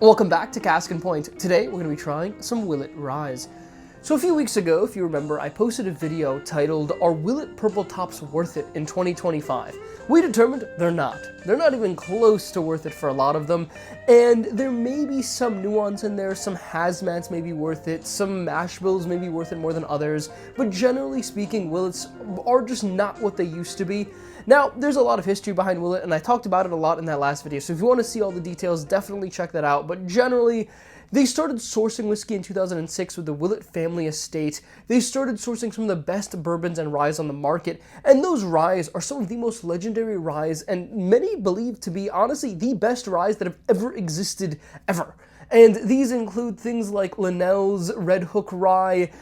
Welcome back to Cask and Point. Today we're going to be trying some Willett Ryes. So a few weeks ago, if you remember, I posted a video titled, "Are Willett Purple Tops worth it in 2025? We determined they're not. They're not even close to worth it for a lot of them, and there may be some nuance in there, some hazmats may be worth it, some mash bills may be worth it more than others, but generally speaking, Willets are just not what they used to be. Now, there's a lot of history behind Willet, and I talked about it a lot in that last video, so if you want to see all the details, definitely check that out, but generally, they started sourcing whiskey in 2006 with the Willett Family Estate. They started sourcing some of the best bourbons and ryes on the market, and those ryes are some of the most legendary ryes, and many believe to be, honestly, the best ryes that have ever existed, ever. And these include things like Linnell's Red Hook Rye,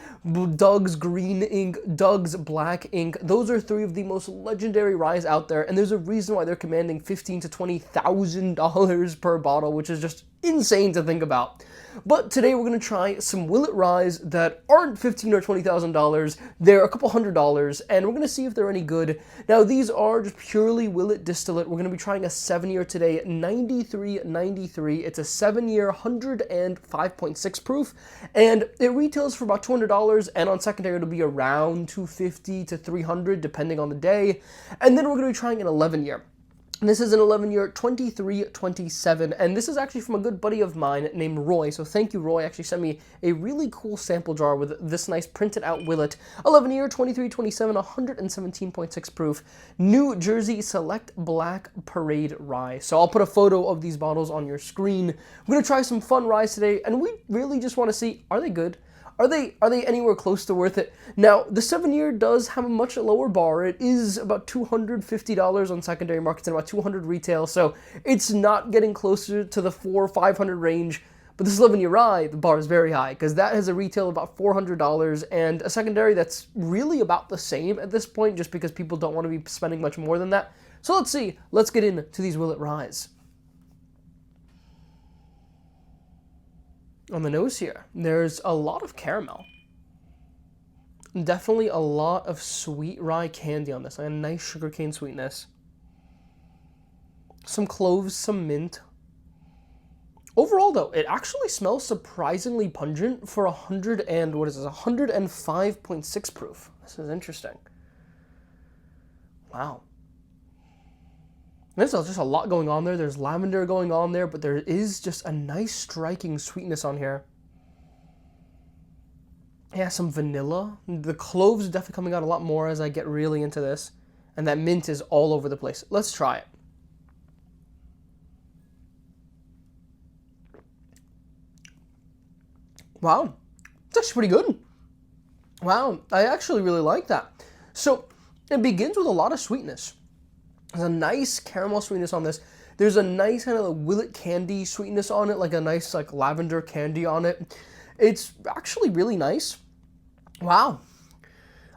Doug's Green Ink, Doug's Black Ink. Those are three of the most legendary ryes out there, and there's a reason why they're commanding $15,000 to $20,000 per bottle, which is just insane to think about. But today we're going to try some Willett Ryes that aren't $15,000 or $20,000. They're a couple $100s, and we're going to see if they're any good. Now, these are just purely Willett distillate. We're going to be trying a 7-year today, 93.93. It's a 7-year, 105.6 proof, and it retails for about $200, and on secondary it'll be around $250 to $300 depending on the day. And then we're going to be trying an 11-year. This is an 11-year, 23.27, and this is actually from a good buddy of mine named Roy, so thank you, Roy. Actually sent me a really cool sample jar with this nice printed out Willet, 11-year, 23.27, 117.6 proof, New Jersey Select Black Parade Rye. So I'll put a photo of these bottles on your screen. We're going to try some fun ryes today, and we really just want to see, are they good? Are they anywhere close to worth it? Now, the 7-year does have a much lower bar. It is about $250 on secondary markets and about $200 retail, so it's not getting closer to the $400 or $500 range. But this 11-year rye, the bar is very high, because that has a retail of about $400 and a secondary that's really about the same at this point, just because people don't want to be spending much more than that. So let's see. Let's get into these Willett Ryes. On the nose here, there's a lot of caramel. Definitely a lot of sweet rye candy on this, like a nice sugarcane sweetness. Some cloves, some mint. Overall though, it actually smells surprisingly pungent for 105.6 proof. This is interesting. Wow. There's just a lot going on there. There's lavender going on there, but there is just a nice striking sweetness on here. Yeah, some vanilla. The cloves are definitely coming out a lot more as I get really into this. And that mint is all over the place. Let's try it. Wow. It's actually pretty good. Wow, I actually really like that. So, it begins with a lot of sweetness. There's a nice caramel sweetness on this. There's a nice kind of Willet candy sweetness on it, like a nice like lavender candy on it. It's actually really nice. Wow.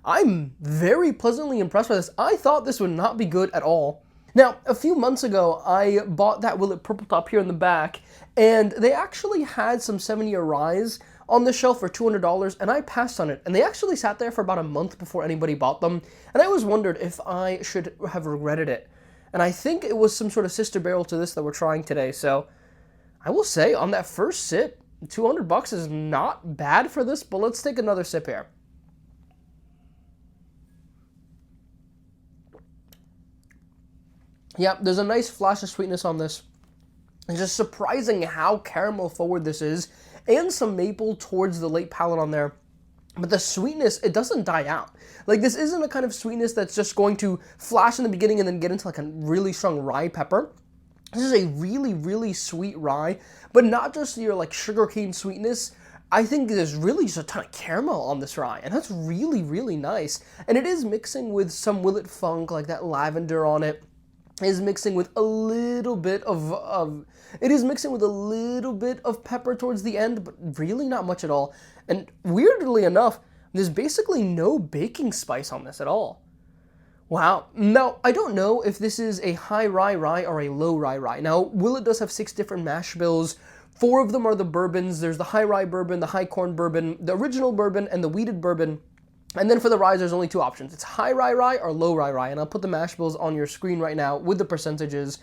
I'm very pleasantly impressed by this. I thought this would not be good at all. Now, a few months ago, I bought that Willett Purple Top here in the back, and they actually had some 7-year ryes on the shelf for $200, and I passed on it. And they actually sat there for about a month before anybody bought them, and I always wondered if I should have regretted it. And I think it was some sort of sister barrel to this that we're trying today, so I will say on that first sip, $200 is not bad for this, but let's take another sip here. Yeah, there's a nice flash of sweetness on this. It's just surprising how caramel forward this is, and some maple towards the late palate on there. But the sweetness, it doesn't die out. Like, this isn't a kind of sweetness that's just going to flash in the beginning and then get into like a really strong rye pepper. This is a really, really sweet rye, but not just your like sugarcane sweetness. I think there's really just a ton of caramel on this rye, and that's really, really nice. And it is mixing with some Willet funk, like that lavender on it. Is mixing with a little bit of pepper towards the end, but really not much at all. And weirdly enough, there's basically no baking spice on this at all. Wow. Now, I don't know if this is a high rye rye or a low rye rye. Now, Willet does have 6 different mash bills. 4 of them are the bourbons. There's the high rye bourbon, the high corn bourbon, the original bourbon, and the wheated bourbon. And then for the ryes, there's only two options. It's high rye or low rye, and I'll put the mash bills on your screen right now with the percentages.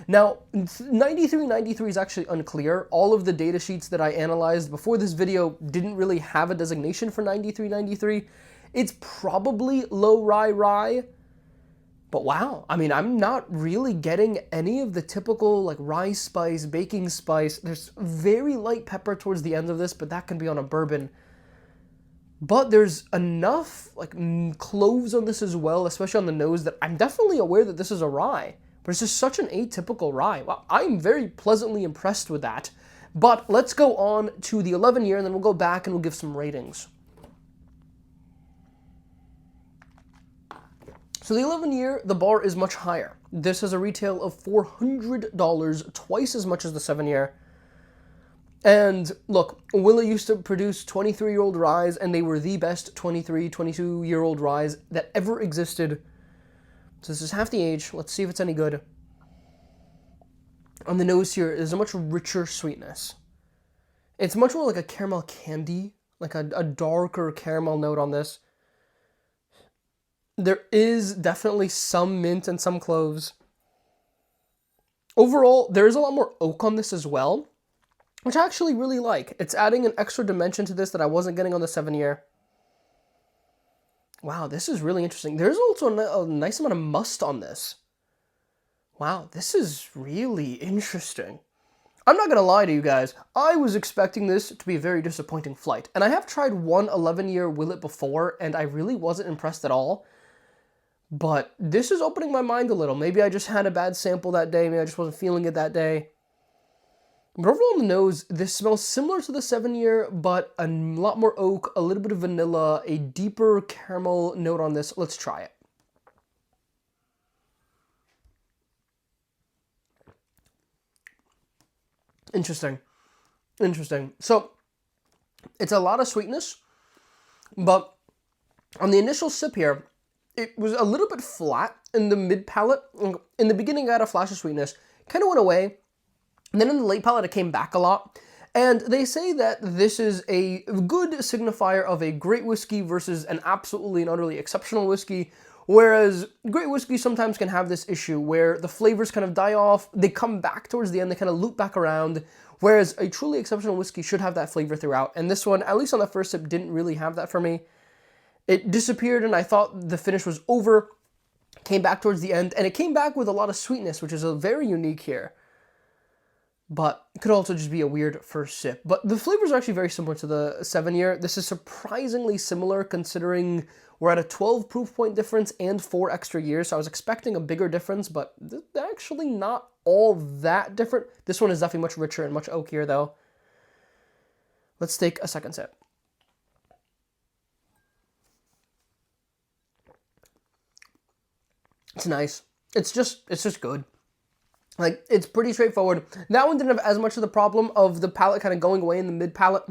Now, 9393 is actually unclear. All of the data sheets that I analyzed before this video didn't really have a designation for 9393. It's probably low rye, but wow, I mean, I'm not really getting any of the typical like rye spice, baking spice. There's very light pepper towards the end of this, but that can be on a bourbon. But there's enough like cloves on this as well, especially on the nose, that I'm definitely aware that this is a rye. But it's just such an atypical rye. Well, I'm very pleasantly impressed with that. But let's go on to the 11-year, and then we'll go back and we'll give some ratings. So the 11-year, the bar is much higher. This has a retail of $400, twice as much as the 7-year. And look, Willet used to produce 23-year-old ryes, and they were the best 23, 22-year-old ryes that ever existed. So this is half the age. Let's see if it's any good. On the nose here, there's a much richer sweetness. It's much more like a caramel candy, like a darker caramel note on this. There is definitely some mint and some cloves. Overall, there is a lot more oak on this as well, which I actually really like. It's adding an extra dimension to this that I wasn't getting on the 7-year. Wow, this is really interesting. There's also a nice amount of must on this. Wow, this is really interesting. I'm not going to lie to you guys. I was expecting this to be a very disappointing flight. And I have tried one 11-year Willet before, and I really wasn't impressed at all. But this is opening my mind a little. Maybe I just had a bad sample that day. Maybe I just wasn't feeling it that day. But overall on the nose, this smells similar to the 7-year, but a lot more oak, a little bit of vanilla, a deeper caramel note on this. Let's try it. Interesting. So, it's a lot of sweetness, but on the initial sip here, it was a little bit flat in the mid-palate. In the beginning, I had a flash of sweetness, kind of went away. And then in the late palate, it came back a lot. And they say that this is a good signifier of a great whiskey versus an absolutely and utterly exceptional whiskey. Whereas great whiskey sometimes can have this issue where the flavors kind of die off, they come back towards the end, they kind of loop back around. Whereas a truly exceptional whiskey should have that flavor throughout. And this one, at least on the first sip, didn't really have that for me. It disappeared and I thought the finish was over, came back towards the end, and it came back with a lot of sweetness, which is a very unique here. But it could also just be a weird first sip. But the flavors are actually very similar to the 7-year. This is surprisingly similar considering we're at a 12 proof point difference and 4 extra years. So I was expecting a bigger difference, but they're actually not all that different. This one is definitely much richer and much oakier though. Let's take a second sip. It's nice. It's just good. Like, it's pretty straightforward. That one didn't have as much of the problem of the palate kind of going away in the mid-palate,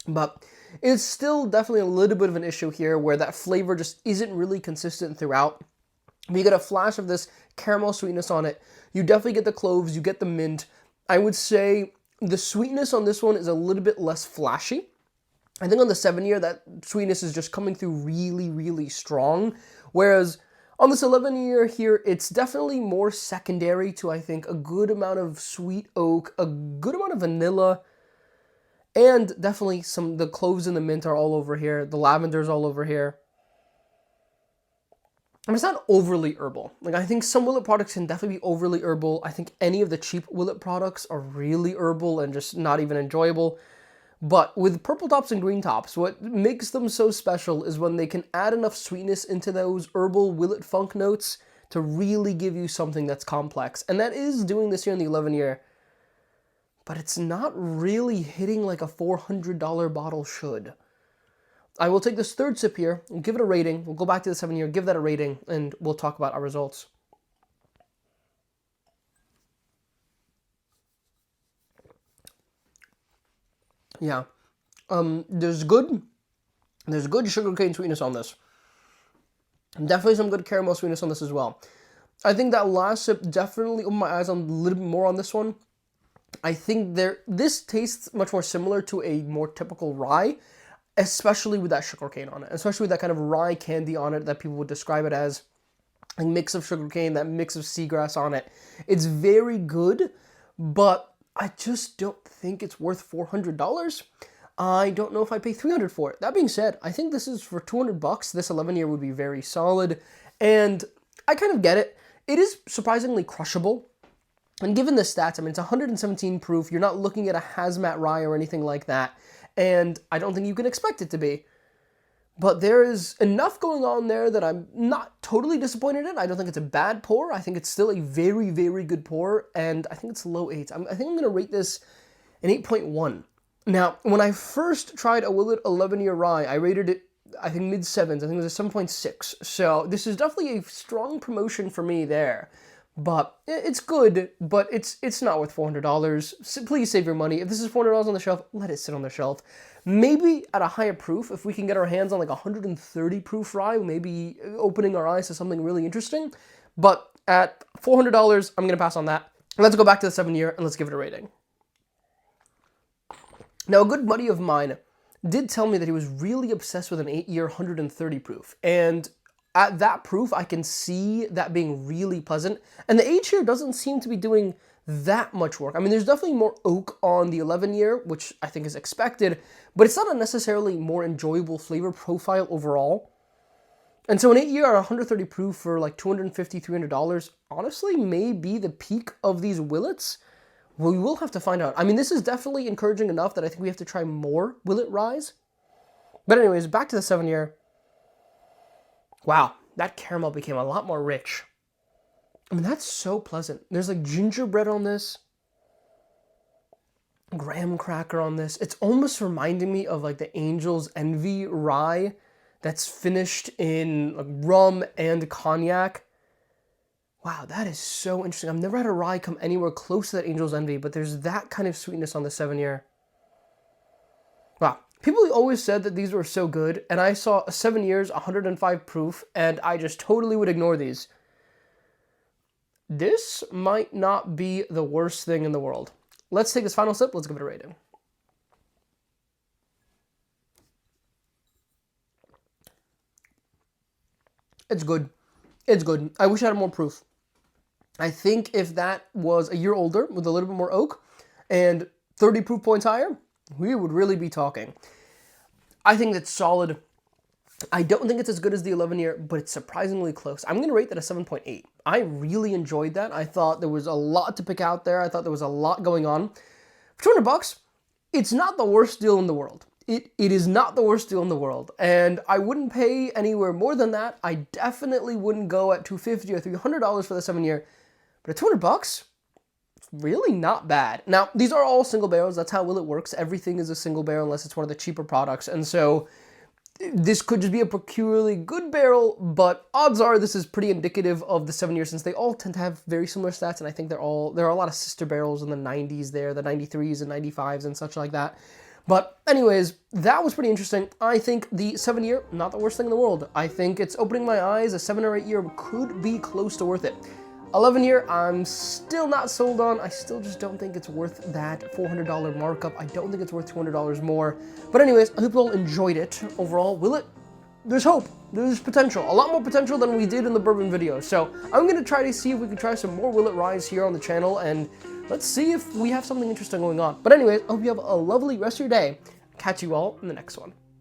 but it's still definitely a little bit of an issue here where that flavor just isn't really consistent throughout. You get a flash of this caramel sweetness on it. You definitely get the cloves, you get the mint. I would say the sweetness on this one is a little bit less flashy. I think on the 7-year, that sweetness is just coming through really, really strong, whereas on this 11-year here, it's definitely more secondary to, I think, a good amount of sweet oak, a good amount of vanilla, and definitely the cloves and the mint are all over here. The lavender's all over here. And it's not overly herbal. Like, I think some Willet products can definitely be overly herbal. I think any of the cheap Willet products are really herbal and just not even enjoyable. But with purple tops and green tops, what makes them so special is when they can add enough sweetness into those herbal Willet funk notes to really give you something that's complex. And that is doing this here in the 11-year. But it's not really hitting like a $400 bottle should. I will take this third sip here and give it a rating. We'll go back to the 7-year, give that a rating, and we'll talk about our results. Yeah, there's good sugarcane sweetness on this. Definitely some good caramel sweetness on this as well. I think that last sip definitely opened my eyes on a little bit more on this one. I think this tastes much more similar to a more typical rye. especially with that sugarcane on it, especially with that kind of rye candy on it that people would describe it as. A mix of sugarcane, that mix of seagrass on it. It's very good, but I just don't think it's worth $400. I don't know if I pay $300 for it. That being said, I think this is for $200. This 11-year would be very solid, and I kind of get it. It is surprisingly crushable. And given the stats, I mean, it's 117 proof. You're not looking at a hazmat rye or anything like that, and I don't think you can expect it to be. But there is enough going on there that I'm not totally disappointed in. I don't think it's a bad pour. I think it's still a very, very good pour, and I think it's low 8s. I think I'm going to rate this an 8.1. Now, when I first tried a Willett 11-year rye, I rated it, I think, mid-7s. I think it was a 7.6. So this is definitely a strong promotion for me there. But it's good, but it's not worth $400. Please save your money. If this is $400 on the shelf, let it sit on the shelf. Maybe at a higher proof, if we can get our hands on like 130 proof rye, maybe opening our eyes to something really interesting. But at $400, I'm going to pass on that. Let's go back to the 7-year and let's give it a rating. Now, a good buddy of mine did tell me that he was really obsessed with an 8-year 130 proof. And at that proof, I can see that being really pleasant. And the 8-year doesn't seem to be doing that much work. I mean, there's definitely more oak on the 11-year, which I think is expected, but it's not a necessarily more enjoyable flavor profile overall. And so an 8-year at 130 proof for like $250, $300, honestly may be the peak of these Willets. We will have to find out. I mean, this is definitely encouraging enough that I think we have to try more Willett Ryes. But anyways, back to the 7-year. Wow, that caramel became a lot more rich. I mean, that's so pleasant. There's like gingerbread on this, graham cracker on this. It's almost reminding me of like the Angel's Envy rye that's finished in like rum and cognac. Wow, that is so interesting. I've never had a rye come anywhere close to that Angel's Envy, but there's that kind of sweetness on the 7-year. Wow. People always said that these were so good, and I saw 7 years, 105 proof, and I just totally would ignore these. This might not be the worst thing in the world. Let's take this final sip. Let's give it a rating. It's good. It's good. I wish I had more proof. I think if that was a year older with a little bit more oak and 30 proof points higher, we would really be talking. I think it's solid. I don't think it's as good as the 11-year, but it's surprisingly close. I'm going to rate that a 7.8. I really enjoyed that. I thought there was a lot to pick out there. I thought there was a lot going on. For $200, it's not the worst deal in the world. It is not the worst deal in the world. And I wouldn't pay anywhere more than that. I definitely wouldn't go at $250 or $300 for the 7-year. But at $200, it's really not bad. Now, these are all single barrels. That's how Willet works. Everything is a single barrel unless it's one of the cheaper products. And so this could just be a peculiarly good barrel, but odds are this is pretty indicative of the 7-year since they all tend to have very similar stats, and I think there are a lot of sister barrels in the 90s there, the 93s and 95s and such like that. But anyways, that was pretty interesting. I think the 7-year, not the worst thing in the world. I think it's opening my eyes. A 7 or 8 year could be close to worth it. 11-year, I'm still not sold on. I still just don't think it's worth that $400 markup. I don't think it's worth $200 more. But anyways, I hope you all enjoyed it. Overall, Willet, there's hope. There's potential. A lot more potential than we did in the bourbon video. So I'm going to try to see if we can try some more Willet Ryes here on the channel, and let's see if we have something interesting going on. But anyways, I hope you have a lovely rest of your day. Catch you all in the next one.